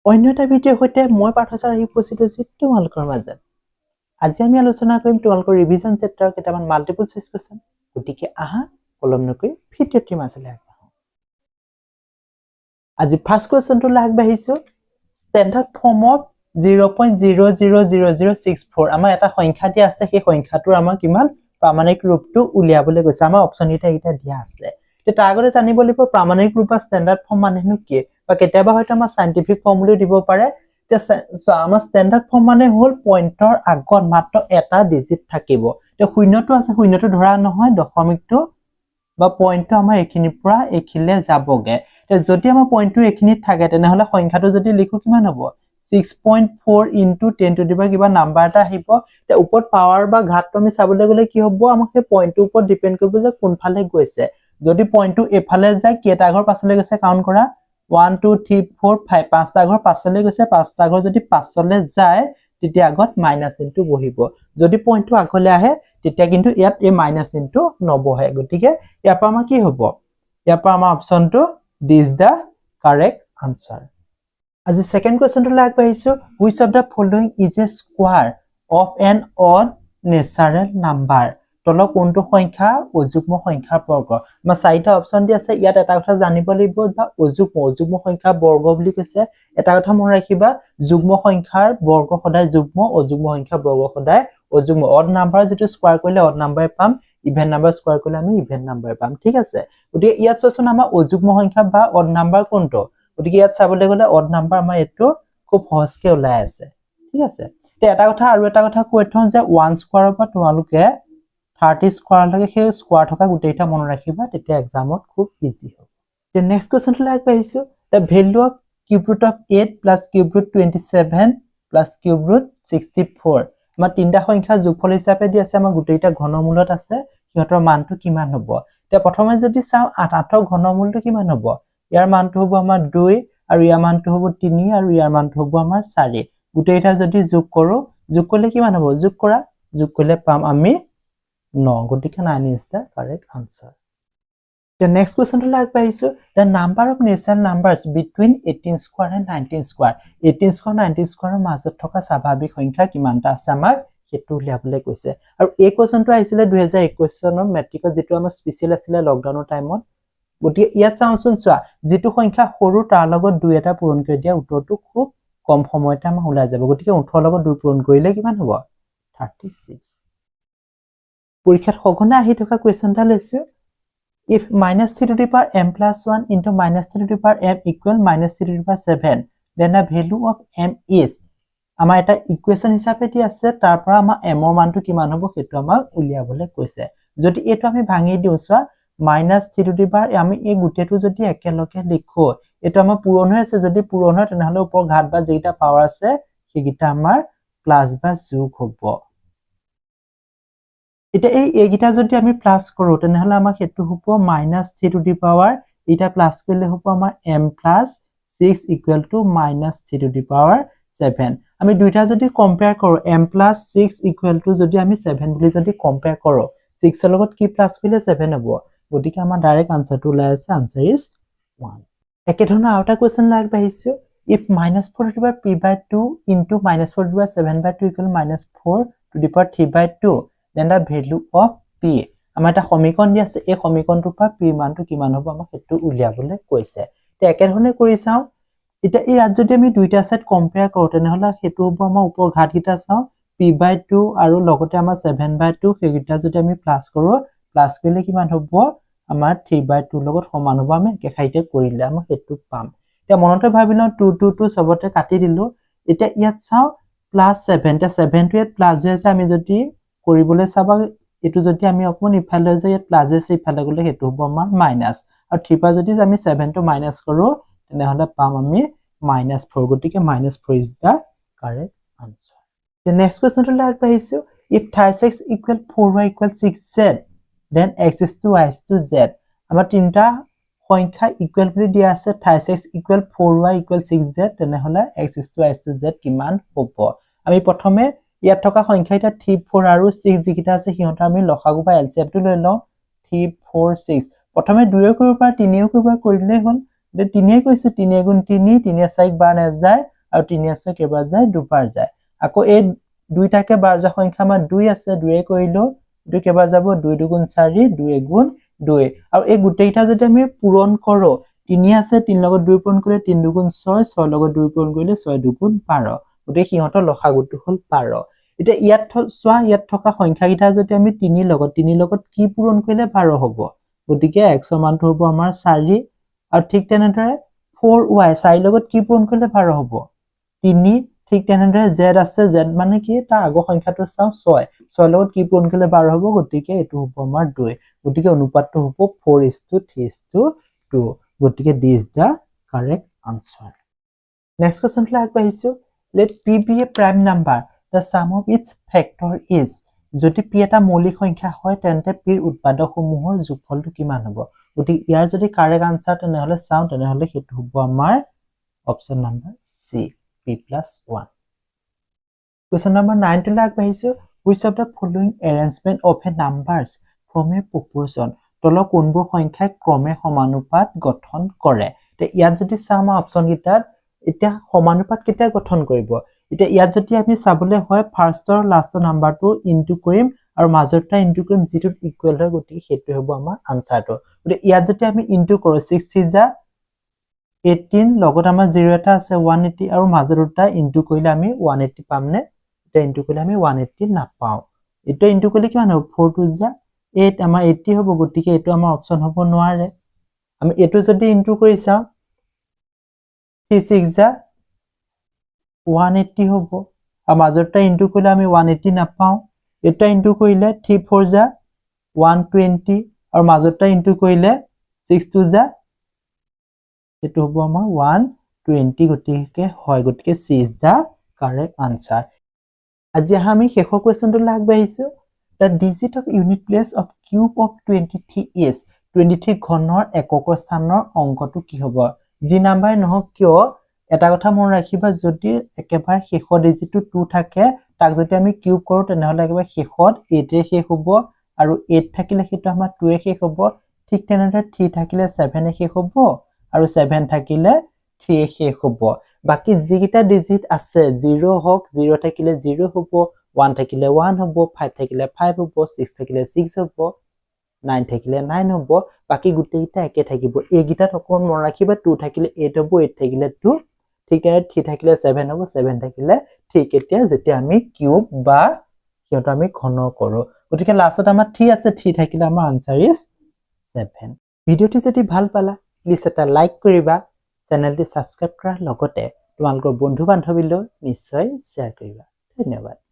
অন্য এটা ভিডিঅ'ৰ সৈতে মই পাৰ্থচাৰ আহি উপস্থিত হৈছোঁ তোমালোকৰ মাজত। আজি আমি আলোচনা কৰিম তোমালোকৰ ৰিভিজন চেপ্টাৰৰ কেইটামান মাল্টিপল চইচ কুৱেশ্যন। গতিকে আহা কলম নকৰি ভিডিঅ'টিৰ মাজলৈ আগবাঢ়ো। আজি ফাৰ্ষ্ট কুৱেশ্যনটোলৈ আগবাঢ়িছোঁ। ষ্টেণ্ডাৰ্ড ফৰ্ম অফ 0.000064 আমাৰ এটা সংখ্যা দিয়া আছে, সেই সংখ্যাটোৰ আমাৰ কিমান প্ৰামাণিক ৰূপটো উলিয়াবলৈ কৈছে। আমাৰ অপচন কেইটা দিয়া আছে। তাৰ আগতে জানিব লাগিব প্ৰামাণিক ৰূপ বা ষ্টেণ্ডাৰ্ড ফৰ্ম মানেনো কি, বা কেতিয়াবা হয়তো আমাৰ সাইন্টিফিক ফৰ্ম বুলিও দিব পাৰে। আমাৰ ষ্টেণ্ডাৰ্ড ফৰ্ম মানে হ'ল পইণ্টৰ আগত মাত্ৰ এটা ডিজিট থাকিব। শূন্যটো আছে, শূন্যটো ধৰা নহয়, দশমিকটো বা পইণ্টটো আমাৰ এইখিনিৰ পৰা এইখিনিলে যাবগে। যদি আমাৰ পইণ্টটো এইখিনিত থাকে তেনেহলে সংখ্যাটো যদি লিখো কিমান হ'ব 6.4 ইনটু 10 টু দি পাৱাৰ কিবা নাম্বাৰ এটা আহিব। ওপৰত পাৱাৰ বা ঘাতটো আমি চাবলৈ গ'লে কি হ'ব, আমাক সেই পইণ্টটোৰ ওপৰত ডিপেন্ড কৰিব যে কোনফালে গৈছে। যদি পইণ্টটো এফালে যায় কেইটা ঘৰ পাছলৈ গৈছে কাউন্ট কৰা 1 2 3 4 5 পাঁচটা ঘৰ পাছলৈ গৈছে। পাঁচটা ঘৰ যদি পাছলৈ যায় তেতিয়া আগত মাইনাস চিনটো বহিব। যদি পইণ্টটো আগলৈ আহে তেতিয়া কিন্তু ইয়াত এই মাইনাস চিনটো নবহে। গতিকে ইয়াৰ পৰা আমাৰ কি হ'ব, ইয়াৰ পৰা আমাৰ অপচনটো D is the correct answer. আজি সেকেন্ড কুৱেশ্যনটোলৈ আগবাঢ়িছোঁ। Which of the following is a square of N odd natural number. তলৰ কোনটো সংখ্যা অযুগ্ম সংখ্যাৰ বৰ্গ। আমাৰ চাৰিটা অপচন দি আছে। ইয়াত এটা কথা জানিব লাগিব বা অযুগ্ম সংখ্যাৰ বৰ্গ বুলি কৈছে। এটা কথা মনত ৰাখিবা, যুগ্ম সংখ্যাৰ বৰ্গ সদায় যুগ্ম, অযুগ্ম সংখ্যাৰ বৰ্গ সদায় অযুগ্ম। অড নাম্বাৰ যিটো স্কোৱাৰ কৰিলে অড নাম্বাৰ পাম, ইভেন নাম্বাৰ স্কোৱাৰ কৰিলে আমি ইভেন নাম্বাৰ পাম। ঠিক আছে, গতিকে ইয়াত চোৱাচোন আমাৰ অযুগ্ম সংখ্যা বা অড নাম্বাৰ কোনটো। গতিকে ইয়াত চাবলৈ গ'লে অড নাম্বাৰ আমাৰ এইটো খুব সহজকে ওলাই আছে। ঠিক আছে, এটা কথা আৰু এটা কথা কৈ থওঁ যে 1 স্কোৱাৰৰ পৰা তোমালোকে 30 স্কোৱাৰলৈকে সেই স্কোৱাৰ থকা গোটেইটা মনত ৰাখিবা, তেতিয়া এক্সামত খুব ইজি হ'ব। নেক্সট কুৱেশ্যনটোলৈ আগবাঢ়িছোঁ। The value of cube root of 8 plus cube root 27 plus cube root 64। আমাৰ তিনিটা সংখ্যাৰ যোগফল হিচাপে দি আছে, আমাৰ গোটেইটা ঘনমূলত আছে, সিহঁতৰ মানটো কিমান হ'ব। এতিয়া প্ৰথমে যদি চাওঁ 8ৰ ঘনমূলটো কিমান হ'ব, ইয়াৰ মানটো হ'ব আমাৰ 2 আৰু ইয়াৰ মানটো হ'ব 3 আৰু ইয়াৰ মানটো হ'ব আমাৰ 4। গোটেইটা যদি যোগ কৰোঁ, যোগ কৰিলে কিমান হ'ব, যোগ কৰা, যোগ কৰিলে পাম আমি 9। গতিকে 9 is the correct answer. Next কুৱেশ্যনটোলৈ আগবাঢ়িছোঁ। The number of natural numbers between 18 square and 19 square. 18 square 19 স্কোৱাৰৰ মাজত থকা স্বাভাৱিক সংখ্যা কিমানটা আছে আমাক সেইটো উলিয়াবলৈ কৈছে। আৰু এই কুৱেশ্যনটো আহিছিলে 2021 চনৰ মেট্ৰিকত, যিটো আমাৰ স্পেচিয়েল আছিলে লকডাউনৰ টাইমত। গতিকে ইয়াত চাওঁচোন, চোৱা যিটো সংখ্যা সৰু তাৰ লগত 2 এটা পূৰণ কৰি দিয়া উত্তৰটো খুব কম সময়তে আমাৰ ওলাই যাব। গতিকে 18 লগত 2 পূৰণ কৰিলে কিমান হ'ব 36। পৰীক্ষাত সঘনাই আহি থকা কুৱেশ্যন এটা লৈছোঁ। If minus 3 to the power m plus 1 into minus 3 to the power m equal minus 3 to the power 7, then the value of m is, আমাৰ এটা ইকুৱেশ্যন হিচাপে দি আছে, তাৰ পৰা আমাৰ m ৰ মানটো কিমান হ'ব সেইটো আমাক উলিয়াবলৈ কৈছে। যদি এইটো আমি ভাঙি দিওঁ, চোৱা minus 3 to the power, আমি এই গোটেইটো যদি একেলগে লিখো, এইটো আমাৰ পূৰণ হৈ আছে, যদি পূৰণ হয় তেনেহ'লে ওপৰ ঘাত বা যেইটা পাৱাৰ আছে সেইকেইটা আমাৰ প্লাছ বা যোগ হ'ব। এতিয়া এইকেইটা যদি আমি প্লাছ কৰোঁ তেনেহ'লে আমাক সেইটো হ'ব minus 3 to the power, এটা প্লাছ কৰিলে হ'ব আমাৰ m plus 6 equal to minus 3 to the power 7। আমি দুইটা যদি কম্পেয়াৰ কৰোঁ, m plus 6 equal to যদি আমি 7 বুলি যদি কম্পেয়াৰ কৰোঁ, 6 ৰ লগত কি প্লাছ কৰিলে 7 হ'ব। গতিকে আমাৰ ডাইৰেক্ট আনসাৰটো ওলাই আছে, আনসাৰ ইজ 1। একেধৰণৰ আৰু এটা কুৱেশ্যন আগবাঢ়িছোঁ। If minus 4 to the power p by 2 into minus 4 to the power 7 by 2 equal minus 4 to the power 3 by 2, then the value of p, আমাৰ এটা সমীকৰণ দি আছে, এই সমীকৰণটোৰ পৰা p মানটো কিমান হ'ব আমাক সেইটো উলিয়াবলৈ কৈছে। এতিয়া একেধৰণে কৰি চাওঁ। এতিয়া ইয়াত যদি আমি দুইটা সাইড কম্পেয়াৰ কৰোঁ তেনেহ'লে সেইটো হ'ব আমাৰ ওপৰ ঘাতকেইটা চাওঁ, p by 2 আৰু লগতে আমাৰ 7 by 2, সেইকেইটা যদি আমি প্লাছ কৰোঁ, প্লাছ কৰিলে কিমান হ'ব আমাৰ 3 by 2 লগত সমান হ'ব। আমি একে ঠাইতে কৰিলে আমাৰ সেইটো পাম। এতিয়া মনতে ভাবি লওঁ 2 2 2 চবতে কাটি দিলোঁ। এতিয়া ইয়াত চাওঁ প্লাছ 7, এতিয়া 7টো ইয়াত প্লাছ হৈ আছে, আমি যদি কৰিবলৈ চাবা এইটো যদি আমি অকমান ইফালে যাই ইয়াত প্লাছ আছে, ইফালে গ'লে সেইটো হ'ব আমাৰ মাইনাছ, আৰু 3 পৰা যদি আমি 7টো মাইনাছ কৰোঁ তেনেহ'লে পাম আমি -4। গতিকে -4 is the correct answer. Next কুৱেশ্যনটোলৈ আগবাঢ়িছোঁ। If 36 equal 4y equal 6z, then x is to y is to z। আমাৰ তিনিটা সংখ্যা ইকুৱেল বুলি দিয়া আছে, 36 equal 4y equal 6z, তেনেহ'লে x is to y is to z কিমান হ'ব। আমি প্ৰথমে ইয়াত থকা সংখ্যা এটা 3 4 আৰু 6 যিকেইটা আছে সিহঁতৰ আমি লসাগু বা এলচিএমটো লৈ লওঁ। 3 4 6, প্ৰথমে 2 কৰিব পাৰা, 3 কৰিব পাৰা, কৰিলেই হ'ল। 3 কৈছোঁ, 3 গুণ 3, 3 4 বাৰ নাযায়, আৰু 3 আছে কেইবাৰ যায় দুবাৰ যায় আকৌ এই দুইটাকে বাৰ যোৱা সংখ্যা আমাৰ 2 আছে 2 কৰিলো 2 কেইবাৰ যাব 2 2 4 2 গুণ 2 আৰু এই গোটেইটা যদি আমি পূৰণ কৰো 3 আছে 3 লগত 2 পূৰণ কৰিলে 3 2 6 6 লগত 2 পূৰণ কৰিলে 6 2 12 গটে সিহঁতৰ লসাগুটো হল 12 এটা ইয়াত সোৱা ইয়াত থকা সংখ্যাকেইটা যদি আমি 3 লগত কি পূৰণ কৰিলে 12 হ'ব গটিকে x মানটো হ'ব আমাৰ 4 আৰু ঠিক তেনেদৰে 4y 4 লগত কি পূৰণ কৰিলে 12 হ'ব 3 ঠিক তেনেদৰে z আছে z মানে কি তাৰ আগৰ সংখ্যাটো চাও 6 6 লগত কি পূৰণ কৰিলে 12 হ'ব গটিকে এটো হ'ব আমাৰ 2 গটিকে অনুপাতটো হ'ব 4:3:2 গটিকে this is the correct answer next question লে আগবাঢ়িছো let p be a prime number the sum of its factor is যদি p এটা মৌলিক সংখ্যা হয় তেন্তে p ৰ উৎপাদকসমূহৰ যোগফলটো কিমান হ'ব গটিকে ইয়াৰ যদি কাৰেক্ট আনসাৰ তেনেহলে চাও তেনেহলে হেতু হ'ব আমাৰ option number c p + 1 question number 9 টো আগবাঢ়িছো which of the following arrangement of a numbers from a proportion তলৰ কোনবোৰ সংখ্যাই ক্ৰমে সমানুপাত গঠন কৰে তে ইয়াত যদি চাম অপচন গিটাত এটা সমানুপাত কেতিয়া গঠন কৰিব এটা ইয়াত যদি আমি চাবলৈ হয় ফাৰ্ষ্টৰ লাষ্টৰ নাম্বাৰটো ইনটু কৰিম আৰু মাজৰটা ইনটু কৰিম যেটো ইকুৱেল হয় গতিকে হেতু হ'ব আমাৰ আনসাৰটো গতিকে ইয়াত যদি আমি ইনটু কৰো 6 3 যা 18 লগত আমাৰ 0 এটা আছে 180 আৰু মাজৰ দুটা ইনটু কৰিলে আমি 180 পামনে এটা ইনটু কৰিলে আমি 180 নাপাও এটা ইনটু কৰিলে কিমান হ'ব 4 2 যা 8 আমাৰ 80 হ'ব গতিকে এটো আমাৰ অপচন হ'ব নোৱাৰে আমি এটো যদি ইনটু কৰি চাও 3 6 যা 180 হ'ব আৰু মাজৰটা ইনটু কৰিলে আমি 180 নাপাও এটা ইনটু কৰিলে 3 4 যা 120 আৰু মাজৰটা ইনটু কৰিলে 6 2 যা এটো হ'ব আমাৰ 120 গতিকে হয় গতিকে c is the correct answer আজি আমি শেষৰ কোৱেশ্চনটো আগবাঢ়িছো the digit of unit place of cube of 23 is 23 ঘনৰ এককৰ স্থানৰ অংকটো কি হ'ব যি নাম্বাৰ নহক কিয় এটা কথা মন ৰাখিবা যদি একেবাৰে শেষৰ ডিজিটটো 2 থাকে তাক যদি আমি কিউব কৰো তেনেহলে একেবাৰে শেষত 8 এ শেষ হ'ব আৰু 8 থাকিলে হেতু আমাৰ 2 এ শেষ হ'ব ঠিক তেনেদৰে 3 থাকিলে 7 এ শেষ হ'ব আৰু 7 থাকিলে 3 এ শেষ হ'ব বাকি যিকিটা ডিজিট আছে 0 হক 0 থাকিলে 0 হ'ব 1 থাকিলে 1 হ'ব 5 থাকিলে 5 হ'ব 6 থাকিলে 6 হ'ব 9 থাকিলে 9 হ'ব বাকি গুটেইটা একে থাকিব এইগিটাত অকন মন ৰাখিবা 2 থাকিলে 8 হ'ব 8 থাকিলে 2 ঠিক আছে 3 থাকিলে 7 হ'ব 7 থাকিলে ঠিক এতিয়া যেতিয়া আমি কিউব বা কিয়টো আমি ঘন কৰো গতিকে লাষ্টত আমাৰ 3 আছে 3 থাকিলে আমাৰ আনসাৰ ইজ 7 ভিডিওটি যদি ভাল পালা প্লিজ এটা লাইক কৰিবা চেনেলটি সাবস্ক্ৰাইব কৰাৰ লগতে তোমালোকৰ বন্ধু বান্ধৱীলৈ নিশ্চয় শেয়াৰ কৰিবা ধন্যবাদ